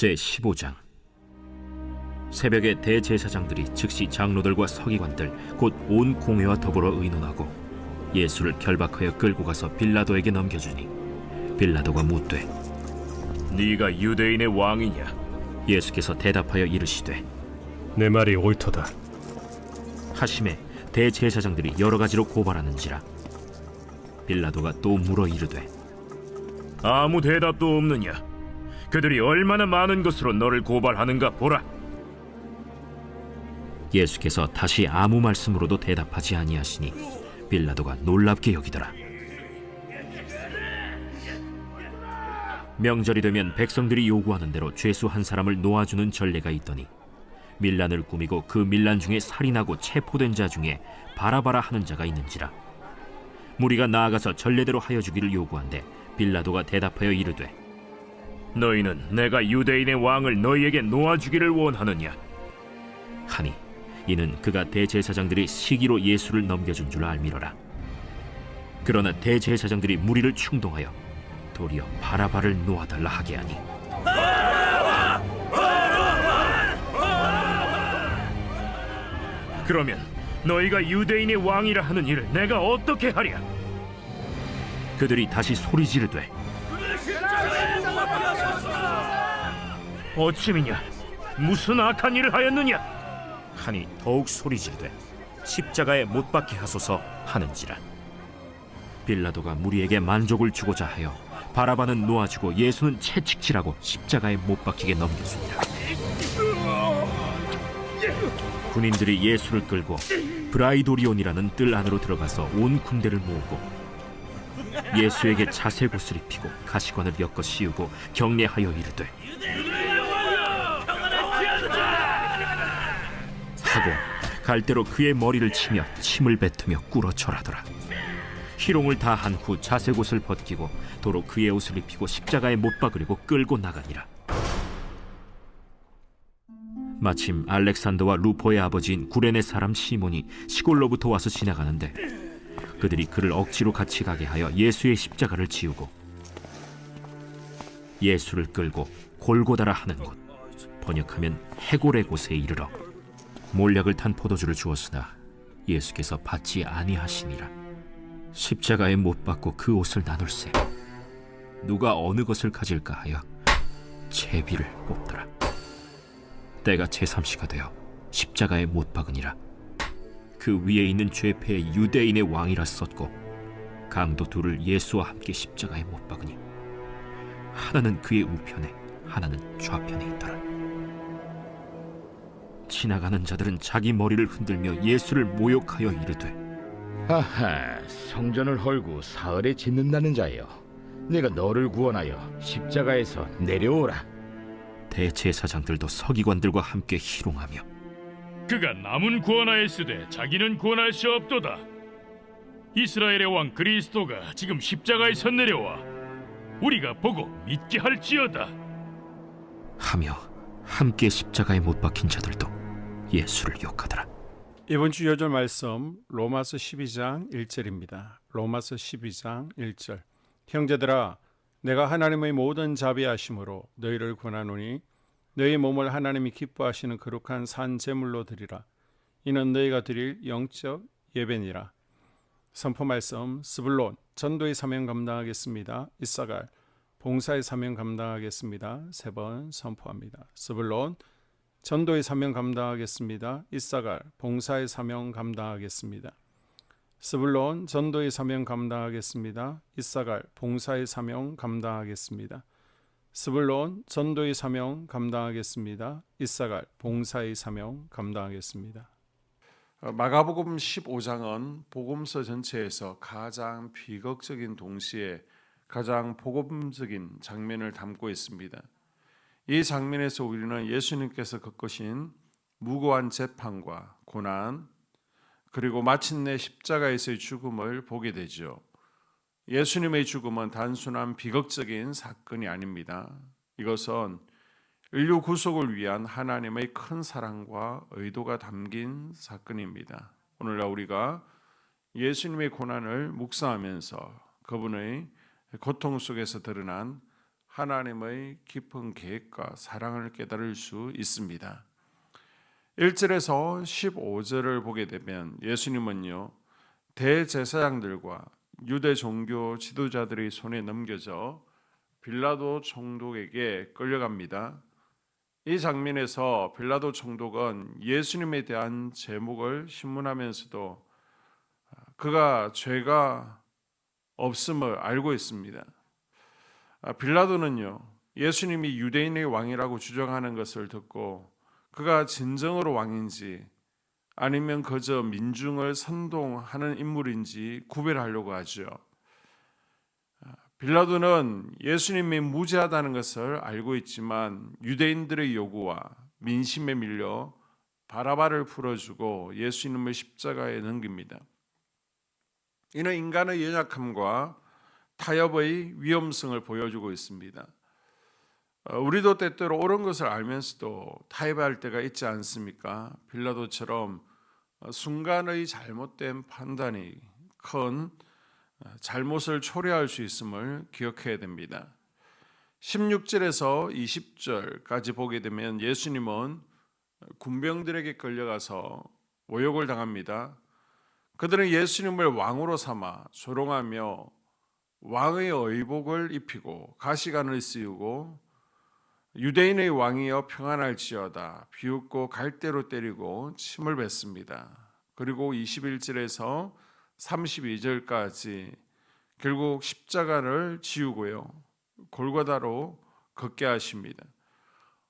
제15장. 새벽에 대제사장들이 즉시 장로들과 서기관들 곧 온 공회와 더불어 의논하고 예수를 결박하여 끌고 가서 빌라도에게 넘겨주니 빌라도가 묻되 네가 유대인의 왕이냐? 예수께서 대답하여 이르시되 내 말이 옳도다. 하심에 대제사장들이 여러 가지로 고발하는지라. 빌라도가 또 물어 이르되 아무 대답도 없느냐? 그들이 얼마나 많은 것으로 너를 고발하는가 보라. 예수께서 다시 아무 말씀으로도 대답하지 아니하시니 빌라도가 놀랍게 여기더라. 명절이 되면 백성들이 요구하는 대로 죄수 한 사람을 놓아주는 전례가 있더니 밀란을 꾸미고 그 밀란 중에 살인하고 체포된 자 중에 바라바라 하는 자가 있는지라. 무리가 나아가서 전례대로 하여 주기를 요구한데 빌라도가 대답하여 이르되 너희는 내가 유대인의 왕을 너희에게 놓아주기를 원하느냐? 하니 이는 그가 대제사장들이 시기로 예수를 넘겨준 줄 알미러라. 그러나 대제사장들이 무리를 충동하여 도리어 바라바를 놓아달라 하게 하니 그러면 너희가 유대인의 왕이라 하는 일을 내가 어떻게 하랴? 그들이 다시 소리 지르되 어찌미냐? 무슨 악한 일을 하였느냐? 하니 더욱 소리 지르되 십자가에 못 박게 하소서 하는지라. 빌라도가 무리에게 만족을 주고자 하여 바라바는 놓아주고 예수는 채찍질하고 십자가에 못 박히게 넘겨주니라. 군인들이 예수를 끌고 브라이도리온이라는 뜰 안으로 들어가서 온 군대를 모으고 예수에게 자색옷을 입히고 가시관을 엮어 씌우고 경례하여 이르되 하고 갈대로 그의 머리를 치며 침을 뱉으며 꿇어 절하더라. 희롱을 다 한 후 자색옷을 벗기고 도로 그의 옷을 입히고 십자가에 못 박으려고 끌고 나가니라. 마침 알렉산더와 루포의 아버지인 구레네 사람 시몬이 시골로부터 와서 지나가는데 그들이 그를 억지로 같이 가게 하여 예수의 십자가를 지우고 예수를 끌고 골고다라 하는 곳, 번역하면 해골의 곳에 이르러 몰약을 탄 포도주를 주었으나 예수께서 받지 아니하시니라. 십자가에 못 박고 그 옷을 나눌세 누가 어느 것을 가질까 하여 제비를 뽑더라. 때가 제3시가 되어 십자가에 못 박으니라. 그 위에 있는 죄패의 유대인의 왕이라 썼고 강도 둘을 예수와 함께 십자가에 못 박으니 하나는 그의 우편에 하나는 좌편에 있더라. 지나가는 자들은 자기 머리를 흔들며 예수를 모욕하여 이르되 하하, 성전을 헐고 사흘에 짓는다는 자여, 내가 너를 구원하여 십자가에서 내려오라. 대제사장들도 서기관들과 함께 희롱하며 그가 남은 구원하였으되 자기는 구원할 수 없도다. 이스라엘의 왕 그리스도가 지금 십자가에서 내려와 우리가 보고 믿게 할지어다 하며 함께 십자가에 못 박힌 자들도 예수를 욕하더라. 이번 주 요절 말씀 로마서 12장 1절입니다. 로마서 12장 1절. 형제들아, 내가 하나님의 모든 자비하심으로 너희를 권하노니 너희 몸을 하나님이 기뻐하시는 거룩한 산 제물로 드리라. 이는 너희가 드릴 영적 예배니라. 선포 말씀. 스불론 전도의 사명 감당하겠습니다. 이사갈 봉사의 사명 감당하겠습니다. 세 번 선포합니다. 스불론 전도의 사명 감당하겠습니다. 이사갈 봉사의 사명 감당하겠습니다. 스불론 전도의 사명 감당하겠습니다. 이사갈 봉사의 사명 감당하겠습니다. 스불론 전도의 사명 감당하겠습니다. 이사갈 봉사의 사명 감당하겠습니다. 마가복음 15장은 복음서 전체에서 가장 비극적인 동시에 가장 복음적인 장면을 담고 있습니다. 이 장면에서 우리는 예수님께서 겪으신 무고한 재판과 고난, 그리고 마침내 십자가에서의 죽음을 보게 되죠. 예수님의 죽음은 단순한 비극적인 사건이 아닙니다. 이것은 인류 구속을 위한 하나님의 큰 사랑과 의도가 담긴 사건입니다. 오늘날 우리가 예수님의 고난을 묵상하면서 그분의 고통 속에서 드러난 하나님의 깊은 계획과 사랑을 깨달을 수 있습니다. 1절에서 15절을 보게 되면 예수님은요, 대제사장들과 유대 종교 지도자들의 손에 넘겨져 빌라도 총독에게 끌려갑니다. 이 장면에서 빌라도 총독은 예수님에 대한 제목을 신문하면서도 그가 죄가 없음을 알고 있습니다. 빌라도는요, 예수님이 유대인의 왕이라고 주장하는 것을 듣고 그가 진정으로 왕인지 아니면 그저 민중을 선동하는 인물인지 구별하려고 하죠. 빌라도는 예수님이 무죄하다는 것을 알고 있지만 유대인들의 요구와 민심에 밀려 바라바를 풀어주고 예수님을 십자가에 넘깁니다. 이는 인간의 연약함과 타협의 위험성을 보여주고 있습니다. 우리도 때때로 옳은 것을 알면서도 타협할 때가 있지 않습니까? 빌라도처럼 순간의 잘못된 판단이 큰 잘못을 초래할 수 있음을 기억해야 됩니다. 16절에서 20절까지 보게 되면 예수님은 군병들에게 끌려가서 모욕을 당합니다. 그들은 예수님을 왕으로 삼아 조롱하며 왕의 의복을 입히고 가시관을 씌우고 유대인의 왕이여 평안할지어다 비웃고 갈대로 때리고 침을 뱉습니다. 그리고 21절에서 32절까지 결국 십자가를 지우고요, 골고다로 걷게 하십니다.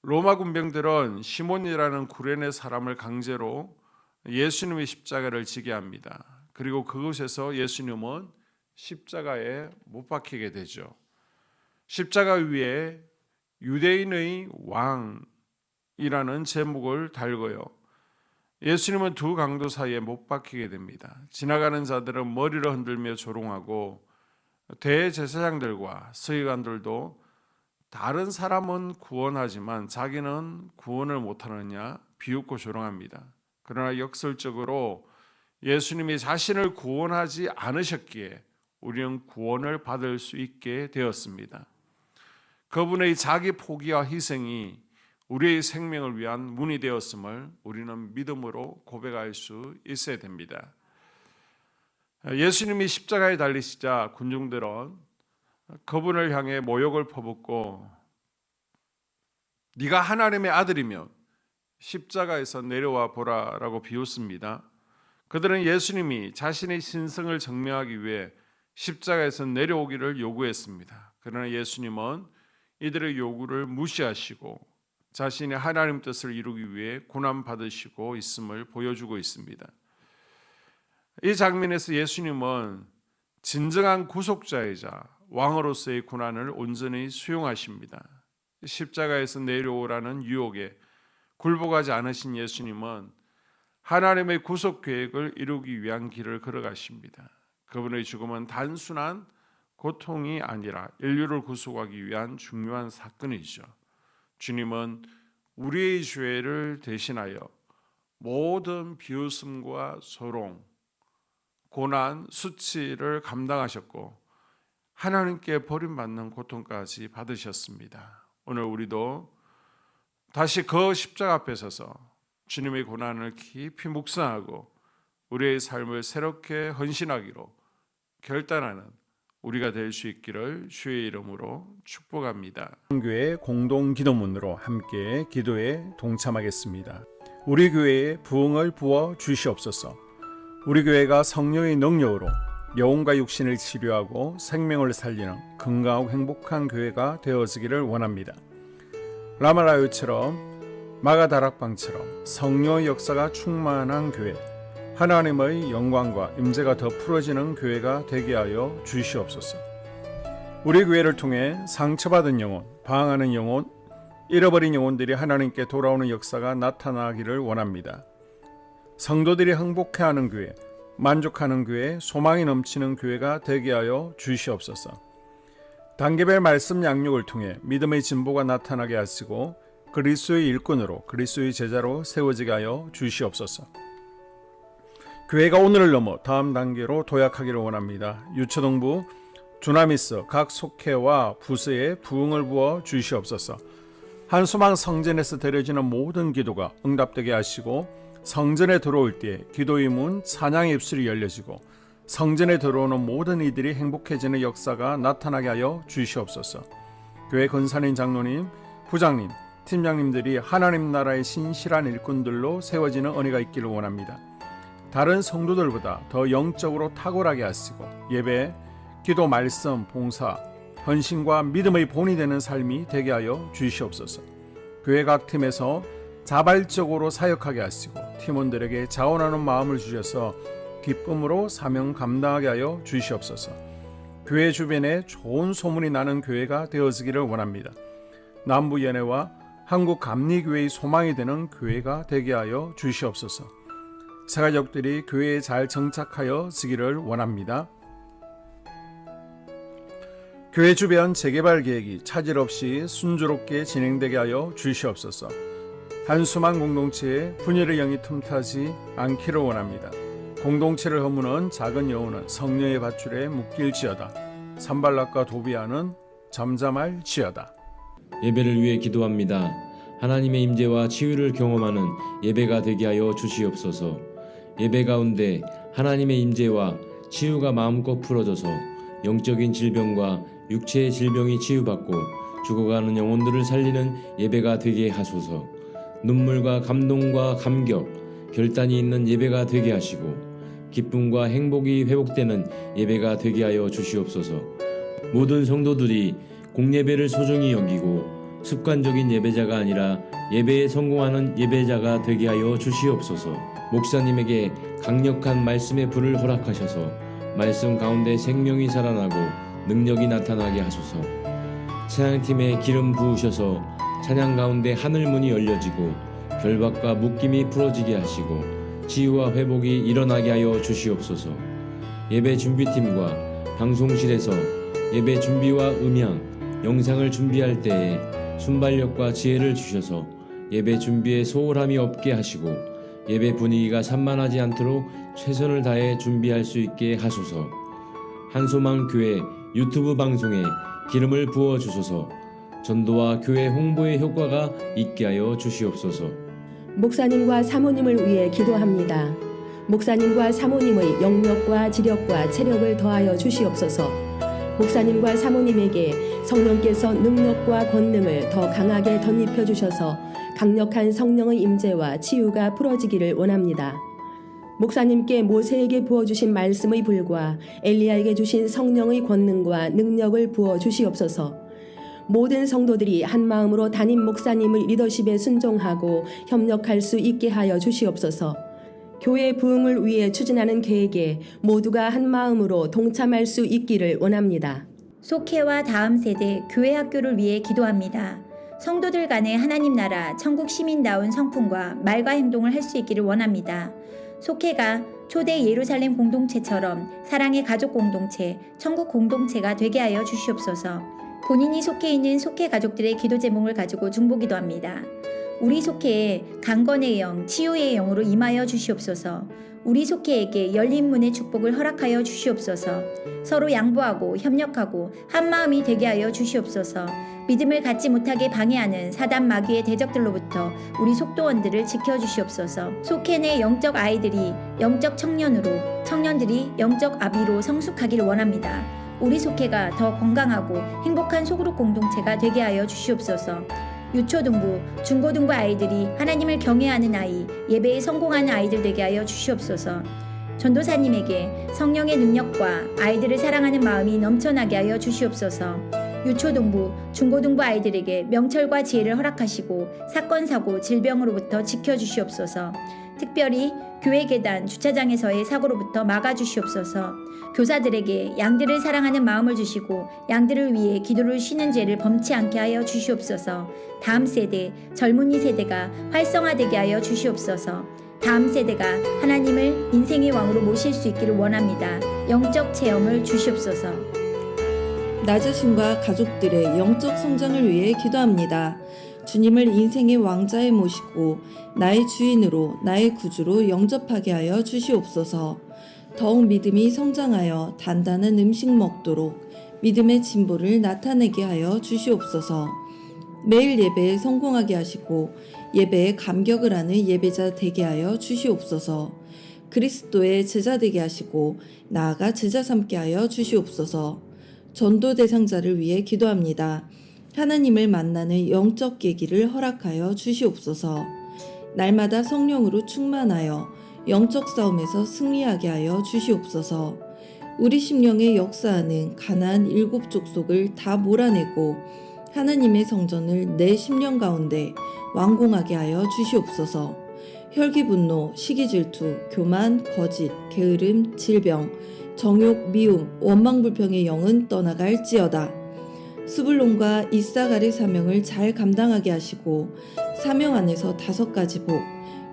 로마 군병들은 시몬이라는 구레네 사람을 강제로 예수님의 십자가를 지게 합니다. 그리고 그곳에서 예수님은 십자가에 못 박히게 되죠. 십자가 위에 유대인의 왕이라는 제목을 달고요, 예수님은 두 강도 사이에 못 박히게 됩니다. 지나가는 자들은 머리를 흔들며 조롱하고 대제사장들과 서기관들도 다른 사람은 구원하지만 자기는 구원을 못하느냐 비웃고 조롱합니다. 그러나 역설적으로 예수님이 자신을 구원하지 않으셨기에 우리는 구원을 받을 수 있게 되었습니다. 그분의 자기 포기와 희생이 우리의 생명을 위한 문이 되었음을 우리는 믿음으로 고백할 수 있어야 됩니다. 예수님이 십자가에 달리시자 군중들은 그분을 향해 모욕을 퍼붓고 네가 하나님의 아들이면 십자가에서 내려와 보라라고 비웃습니다. 그들은 예수님이 자신의 신성을 증명하기 위해 십자가에서 내려오기를 요구했습니다. 그러나 예수님은 이들의 요구를 무시하시고 자신의 하나님 뜻을 이루기 위해 고난받으시고 있음을 보여주고 있습니다. 이 장면에서 예수님은 진정한 구속자이자 왕으로서의 고난을 온전히 수용하십니다. 십자가에서 내려오라는 유혹에 굴복하지 않으신 예수님은 하나님의 구속 계획을 이루기 위한 길을 걸어가십니다. 그분의 죽음은 단순한 고통이 아니라 인류를 구속하기 위한 중요한 사건이죠. 주님은 우리의 죄를 대신하여 모든 비웃음과 소롱, 고난, 수치를 감당하셨고 하나님께 버림받는 고통까지 받으셨습니다. 오늘 우리도 다시 그 십자가 앞에 서서 주님의 고난을 깊이 묵상하고 우리의 삶을 새롭게 헌신하기로 결단하는 우리가 될 수 있기를 주의 이름으로 축복합니다. 교회 공동 기도문으로 함께 기도에 동참하겠습니다. 우리 교회에 부흥을 부어 주시옵소서. 우리 교회가 성령의 능력으로 영혼과 육신을 치료하고 생명을 살리는 건강하고 행복한 교회가 되어지기를 원합니다. 라마라요처럼 마가다락방처럼 성령의 역사가 충만한 교회, 하나님의 영광과 임재가 더 풀어지는 교회가 되게 하여 주시옵소서. 우리 교회를 통해 상처받은 영혼, 방황하는 영혼, 잃어버린 영혼들이 하나님께 돌아오는 역사가 나타나기를 원합니다. 성도들이 행복해하는 교회, 만족하는 교회, 소망이 넘치는 교회가 되게 하여 주시옵소서. 단계별 말씀 양육을 통해 믿음의 진보가 나타나게 하시고 그리스도의 일꾼으로 그리스도의 제자로 세워지게 하여 주시옵소서. 교회가 오늘을 넘어 다음 단계로 도약하기를 원합니다. 유초동부 주나미스 각 속회와 부서에 부흥을 부어 주시옵소서. 한수망 성전에서 드려지는 모든 기도가 응답되게 하시고 성전에 들어올 때 기도의 문 찬양의 입술이 열려지고 성전에 들어오는 모든 이들이 행복해지는 역사가 나타나게 하여 주시옵소서. 교회 권사님, 장로님, 부장님, 팀장님들이 하나님 나라의 신실한 일꾼들로 세워지는 은혜가 있기를 원합니다. 다른 성도들보다 더 영적으로 탁월하게 하시고 예배, 기도, 말씀, 봉사, 헌신과 믿음의 본이 되는 삶이 되게 하여 주시옵소서. 교회 각 팀에서 자발적으로 사역하게 하시고 팀원들에게 자원하는 마음을 주셔서 기쁨으로 사명 감당하게 하여 주시옵소서. 교회 주변에 좋은 소문이 나는 교회가 되어지기를 원합니다. 남부연회와 한국감리교회의 소망이 되는 교회가 되게 하여 주시옵소서. 새 가족들이 교회에 잘 정착하여 지기를 원합니다. 교회 주변 재개발 계획이 차질 없이 순조롭게 진행되게 하여 주시옵소서. 한수만 공동체에 분열의 영이 틈타지 않기를 원합니다. 공동체를 허무는 작은 여우는 성령의 밧줄에 묶일지어다. 산발락과 도비아는 잠잠할지어다. 예배를 위해 기도합니다. 하나님의 임재와 치유를 경험하는 예배가 되게 하여 주시옵소서. 예배 가운데 하나님의 임재와 치유가 마음껏 풀어져서 영적인 질병과 육체의 질병이 치유받고 죽어가는 영혼들을 살리는 예배가 되게 하소서. 눈물과 감동과 감격, 결단이 있는 예배가 되게 하시고 기쁨과 행복이 회복되는 예배가 되게 하여 주시옵소서. 모든 성도들이 공예배를 소중히 여기고 습관적인 예배자가 아니라 예배에 성공하는 예배자가 되게 하여 주시옵소서. 목사님에게 강력한 말씀의 불을 허락하셔서 말씀 가운데 생명이 살아나고 능력이 나타나게 하소서. 찬양팀에 기름 부으셔서 찬양 가운데 하늘문이 열려지고 결박과 묶임이 풀어지게 하시고 치유와 회복이 일어나게 하여 주시옵소서. 예배 준비팀과 방송실에서 예배 준비와 음향, 영상을 준비할 때에 순발력과 지혜를 주셔서 예배 준비에 소홀함이 없게 하시고 예배 분위기가 산만하지 않도록 최선을 다해 준비할 수 있게 하소서. 한소망 교회 유튜브 방송에 기름을 부어 주소서. 전도와 교회 홍보의 효과가 있게 하여 주시옵소서. 목사님과 사모님을 위해 기도합니다. 목사님과 사모님의 영력과 지력과 체력을 더하여 주시옵소서. 목사님과 사모님에게 성령께서 능력과 권능을 더 강하게 덧입혀 주셔서 강력한 성령의 임재와 치유가 풀어지기를 원합니다. 목사님께 모세에게 부어주신 말씀의 불과 엘리야에게 주신 성령의 권능과 능력을 부어 주시옵소서. 모든 성도들이 한 마음으로 담임 목사님의 리더십에 순종하고 협력할 수 있게 하여 주시옵소서. 교회 부흥을 위해 추진하는 계획에 모두가 한 마음으로 동참할 수 있기를 원합니다. 속회와 다음 세대 교회 학교를 위해 기도합니다. 성도들 간의 하나님 나라 천국 시민다운 성품과 말과 행동을 할 수 있기를 원합니다. 속회가 초대 예루살렘 공동체처럼 사랑의 가족 공동체, 천국 공동체가 되게 하여 주시옵소서. 본인이 속해 있는 속회 가족들의 기도 제목을 가지고 중보기도합니다. 우리 속회에 강건의 영, 치유의 영으로 임하여 주시옵소서. 우리 속회에게 열린 문의 축복을 허락하여 주시옵소서. 서로 양보하고 협력하고 한 마음이 되게 하여 주시옵소서. 믿음을 갖지 못하게 방해하는 사단 마귀의 대적들로부터 우리 속도원들을 지켜주시옵소서. 속회 내 영적 아이들이 영적 청년으로, 청년들이 영적 아비로 성숙하기를 원합니다. 우리 속회가 더 건강하고 행복한 소그룹 공동체가 되게 하여 주시옵소서. 유초등부, 중고등부 아이들이 하나님을 경외하는 아이, 예배에 성공하는 아이들 되게 하여 주시옵소서. 전도사님에게 성령의 능력과 아이들을 사랑하는 마음이 넘쳐나게 하여 주시옵소서. 유초등부, 중고등부 아이들에게 명철과 지혜를 허락하시고 사건, 사고, 질병으로부터 지켜주시옵소서. 특별히 교회 계단, 주차장에서의 사고로부터 막아주시옵소서. 교사들에게 양들을 사랑하는 마음을 주시고 양들을 위해 기도를 쉬는 죄를 범치 않게 하여 주시옵소서. 다음 세대, 젊은이 세대가 활성화되게 하여 주시옵소서. 다음 세대가 하나님을 인생의 왕으로 모실 수 있기를 원합니다. 영적 체험을 주시옵소서. 나 자신과 가족들의 영적 성장을 위해 기도합니다. 주님을 인생의 왕자에 모시고 나의 주인으로 나의 구주로 영접하게 하여 주시옵소서. 더욱 믿음이 성장하여 단단한 음식 먹도록 믿음의 진보를 나타내게 하여 주시옵소서. 매일 예배에 성공하게 하시고 예배에 감격을 하는 예배자 되게 하여 주시옵소서. 그리스도의 제자 되게 하시고 나아가 제자 삼게 하여 주시옵소서. 전도 대상자를 위해 기도합니다. 하나님을 만나는 영적 계기를 허락하여 주시옵소서. 날마다 성령으로 충만하여 영적 싸움에서 승리하게 하여 주시옵소서. 우리 심령에 역사하는 가나안 7 족속을 다 몰아내고 하나님의 성전을 내 심령 가운데 완공하게 하여 주시옵소서. 혈기 분노, 시기 질투, 교만, 거짓, 게으름, 질병, 정욕, 미움, 원망 불평의 영은 떠나갈지어다. 스불론과 이사갈의 사명을 잘 감당하게 하시고 사명 안에서 5가지 복,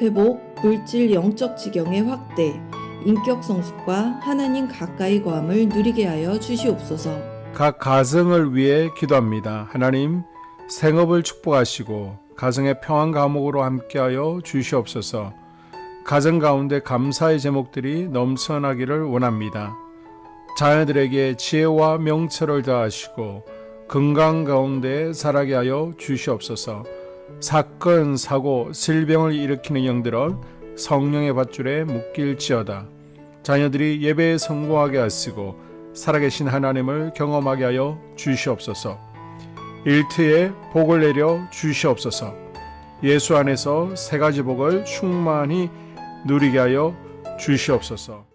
회복, 물질 영적 지경의 확대, 인격 성숙과 하나님 가까이 거함을 누리게 하여 주시옵소서. 각 가정을 위해 기도합니다. 하나님, 생업을 축복하시고 가정의 평안 감옥으로 함께하여 주시옵소서. 가정 가운데 감사의 제목들이 넘쳐나기를 원합니다. 자녀들에게 지혜와 명철을 더하시고 건강 가운데 자라게 하여 주시옵소서. 사건, 사고, 질병을 일으키는 영들은 성령의 밧줄에 묶일지어다. 자녀들이 예배에 성공하게 하시고 살아계신 하나님을 경험하게 하여 주시옵소서. 일터에 복을 내려 주시옵소서. 예수 안에서 3가지 복을 충만히 누리게 하여 주시옵소서.